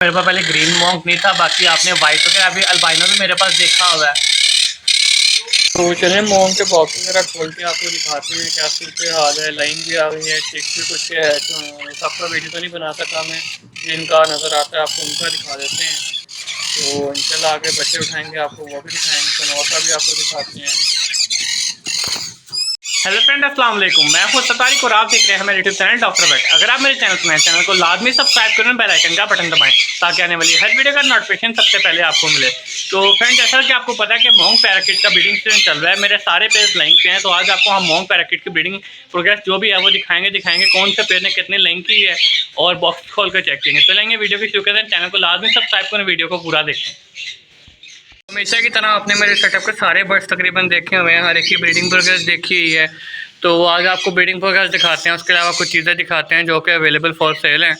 मेरे पास पहले green monk नहीं था, बाकी आपने वाइट वगैरह अभी अल्बाइनो भी मेरे पास देखा हुआ है। तो चलिए मॉन्क के बॉक्स वगैरह खोल के आपको दिखाते हैं क्या सूरत हाल है। लाइन भी आ गई है, चिक्स भी कुछ है, तो सबका वीडियो तो नहीं बना सका मैं, जिनका नज़र आता है आपको उनका दिखा देते हैं। तो इंशाल्लाह आगे बच्चे उठाएंगे आपको वो भी दिखाएंगे, तो नौका भी आपको दिखाते हैं। हेलो फ्रेंड, अस्सलाम वालेकुम। मैं हूं सतारिक और आप देख रहे हैं हमारे यूट्यूब चैनल डॉक्टर वेट। अगर आप मेरे चैनल को लाजमी सब्सक्राइब करें, बेल आइकन का बटन दबाएं ताकि आने वाली हर वीडियो का नोटिफिकेशन सबसे पहले आपको मिले। तो फ्रेंड, जैसा कि आपको पता है कि मॉन्क पैराकिट का ब्रीडिंग सीजन चल रहा है, मेरे सारे पेज लाइन पे हैं। तो आज आपको हम मॉन्क पैराकिट की ब्रीडिंग प्रोग्रेस जो भी है वो दिखाएंगे कौन से पेज ने कितने लाइन की है और बॉक्स खोल कर चेक करेंगे। चलेंगे वीडियो की शुरू करते हैं। चैनल को लाजमी सब्सक्राइब करें, वीडियो को पूरा देखें। हमेशा की तरह आपने मेरे सेटअप के सारे बर्ड्स तकरीबन देखे हुए हैं, हर एक की ब्रीडिंग प्रोग्रेस देखी हुई है। तो आज आपको ब्रीडिंग प्रोग्रेस दिखाते हैं, उसके अलावा कुछ चीज़ें दिखाते हैं जो कि अवेलेबल फॉर सेल हैं,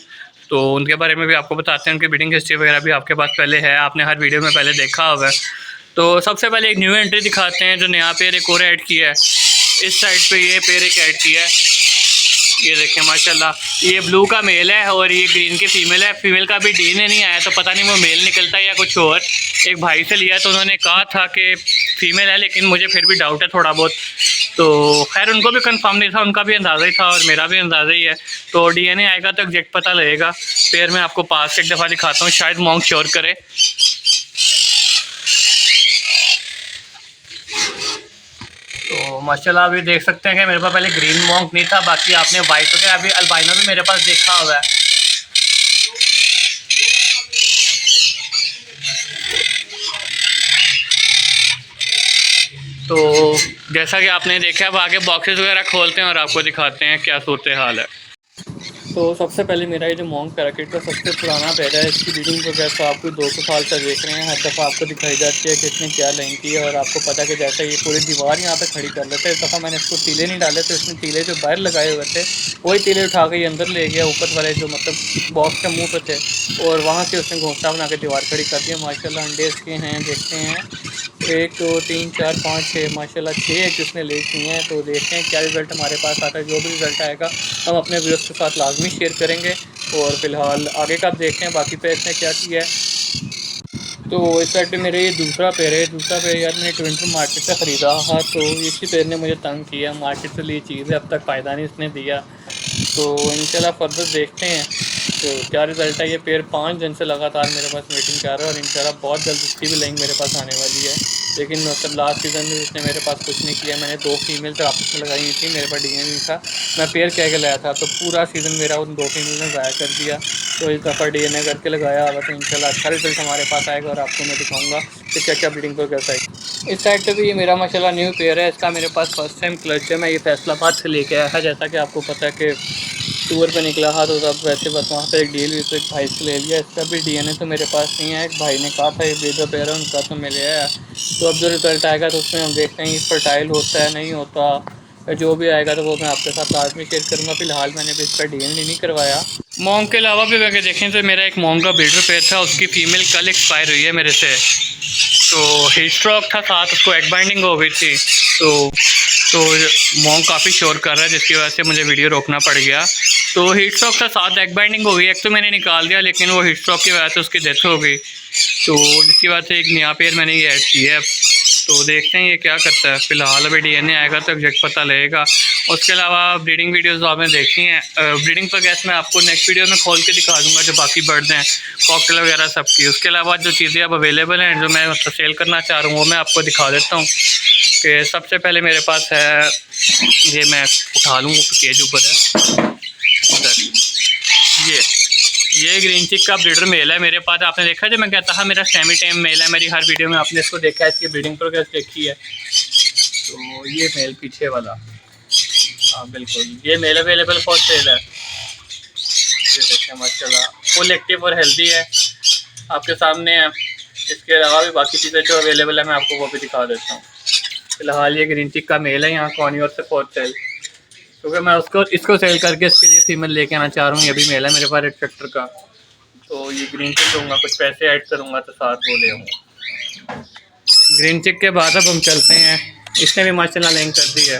तो उनके बारे में भी आपको बताते हैं। उनकी ब्रीडिंग हिस्ट्री वगैरह भी आपके पास पहले है, आपने हर वीडियो में पहले देखा होगा। तो सबसे पहले एक न्यू एंट्री दिखाते हैं जो नया पेयर एक और ऐड किया है। इस साइड पे ये पेयर एक ऐड किया है, ये देखें माशाल्लाह। ये ब्लू का मेल है और ये ग्रीन की फीमेल है। फीमेल का भी डीएनए नहीं आया, तो पता नहीं वो मेल निकलता है या कुछ और। एक भाई से लिया तो उन्होंने कहा था कि फीमेल है, लेकिन मुझे फिर भी डाउट है थोड़ा बहुत। तो खैर उनको भी कंफर्म नहीं था, उनका भी अंदाज़ा ही था और मेरा भी अंदाज़ा ही है। तो डीएनए आएगा तो एग्जैक्ट पता लगेगा। पेयर में आपको पास एक दफ़ा दिखाता हूँ, शायद मॉन्क श्योर करे। तो माशाल्लाह अभी देख सकते हैं कि मेरे पास पहले ग्रीन मॉन्क नहीं था, बाकी आपने वाइट वगैरह अभी अल्बाइनो भी मेरे पास देखा हुआ है। तो जैसा कि आपने देखा, अब आगे बॉक्सेस वगैरह खोलते हैं और आपको दिखाते हैं क्या सूरत हाल है। तो सबसे पहले मेरा ये जो मॉन्क पैराकिट का सबसे पुराना पैदा है, इसकी ब्रीडिंग प्रोग्रेस तो आपको 200 साल से देख रहे हैं। हर दफ़ा आपको दिखाई जाती है कि इसने क्या लाइन की है, और आपको पता है कि जैसे ये पूरी दीवार यहाँ पे खड़ी कर लेते हैं। इस दफ़ा मैंने इसको तीले नहीं डाले, तो इसने तीले जो बाहर लगाए हुए थे वही तीले उठा के ये अंदर ले गया, ऊपर वाले जो मतलब बॉक्स के मुँह पे थे, और वहाँ से उसने घोंसला बना के दीवार खड़ी कर दिया। माशाल्लाह अंडे इसके हैं, देखते हैं 1 2 3 4 5 6 माशाल्लाह 6 एग इसने ले किए हैं। तो देखते हैं क्या रिज़ल्ट हमारे पास आता है। जो भी रिज़ल्ट आएगा हम अपने व्यूअर्स के साथ लाजमी शेयर करेंगे। और फ़िलहाल आगे का देखते हैं बाकी पेयर ने क्या किया है। तो इस साइड पे मेरे ये दूसरा पेयर है। दूसरा पेयर यार मैंने ट्विंटर मार्केट से ख़रीदा था, तो इसी पेयर ने मुझे तंग किया। मार्केट से ली चीज़ है, अब तक फ़ायदा नहीं इसने दिया। तो इंशाल्लाह फर्दर देखते हैं तो क्या रिज़ल्ट है। ये पेयर 5 दिन से लगातार मेरे पास मीटिंग कर रहा है, और इंशाल्लाह बहुत जल्द इसकी भी लाइन मेरे पास आने वाली है। लेकिन मतलब लास्ट सीज़न में इसने मेरे पास कुछ नहीं किया। मैंने 2 फीमेल तो आपस में लगाई हुई थी, मेरे पास डीएनए नहीं था, मैं पेयर कह के लाया था, तो पूरा सीज़न मेरा उन 2 फीमेल ने ज़ाया कर दिया। तो इस दफ़ा डीएनए करके लगाया हुआ, तो इंशाल्लाह अच्छा रिजल्ट हमारे पास आएगा और आपको मैं दिखाऊंगा कि क्या क्या ब्रीडिंग प्रोग्रेस आएगी। इस साइड पे भी ये मेरा माशाल्लाह न्यू पेयर है। इसका मेरे पास फर्स्ट टाइम क्लच है, मैं ये फैसलाबाद से लेके आया है। जैसा कि आपको पता है कि टूर पे निकला था, तो तब वैसे बस वहाँ पे एक डील हुई, तो एक भाई से ले लिया। इसका भी डीएनए तो मेरे पास नहीं है, एक भाई ने कहा था ये ब्रीडर पेयर है उनका, तो मैं ले आया। तो अब जो रिज़ल्ट आएगा तो उसमें हम देखते हैं फर्टाइल होता है नहीं होता, जो भी आएगा तो वो मैं आपके साथ लाजमी शेयर करूँगा। फिलहाल मैंने भी इसका डीएनए नहीं करवाया। मॉन्क के अलावा भी अगर देखें तो मेरा एक मॉन्क का ब्रीडर पेयर था, उसकी फ़ीमेल कल एक्सपायर हुई है मेरे से। तो हीट स्ट्रोक था, साथ उसको एग बाइंडिंग हो गई थी। तो मॉन्क काफ़ी शोर कर रहा है, जिसकी वजह से मुझे वीडियो रोकना पड़ गया। तो हीट स्ट्रोक के साथ एग बाइंडिंग हो गई। एक तो मैंने निकाल दिया, लेकिन वो हीट स्ट्रोक की वजह से उसकी डेथ हो गई, तो जिसकी वजह से एक नया पेयर मैंने ये ऐड किया है। तो देखते हैं ये क्या करता है। फिलहाल अभी डीएनए आएगा तो एग्जैक्ट पता लगेगा। उसके अलावा ब्रीडिंग वीडियोस आपने देखी हैं, ब्रीडिंग प्रोग्रेस मैं आपको नेक्स्ट वीडियो में खोल के दिखा दूंगा, जो बाकी बर्ड्स हैं कॉकटेल वगैरह सबकी। उसके अलावा जो चीज़ें अब अवेलेबल हैं, जो मैं मतलब सेल करना चाह रहा हूँ, वो मैं आपको दिखा देता हूँ। कि सबसे पहले मेरे पास है, ये मैं उठा लूँ, केज ऊपर है ये ग्रीन चिक का ब्रीडर मेल है मेरे पास। आपने देखा जो मैं कहता था मेरा सेमी टाइम मेल है, मेरी हर वीडियो में आपने इसको देखा है, इसकी ब्रीडिंग प्रोग्रेस देखी है। तो ये मेल पीछे वाला, हाँ बिल्कुल ये मेल अवेलेबल फॉर सेल है। ये देखें माशाल्लाह फुल एक्टिव और हेल्दी है, आपके सामने है। इसके अलावा भी बाकी चीज़ें जो अवेलेबल है मैं आपको वो भी दिखा देता हूँ। फिलहाल ये ग्रीन चिक का मेल है यहाँ कॉर्नियर से फॉर सेल, क्योंकि मैं इसको सेल करके इसके लिए फीमेल लेके आना चाह रहा हूँ। ये भी मेल है मेरे पास रेड फैक्टर का। तो ये ग्रीन चिक दूँगा, कुछ पैसे ऐड करूँगा तो साथ वो ले आऊँगा। ग्रीन चिक के बाद अब हम चलते हैं, इसने भी माशाल्लाह लिंक कर दी है।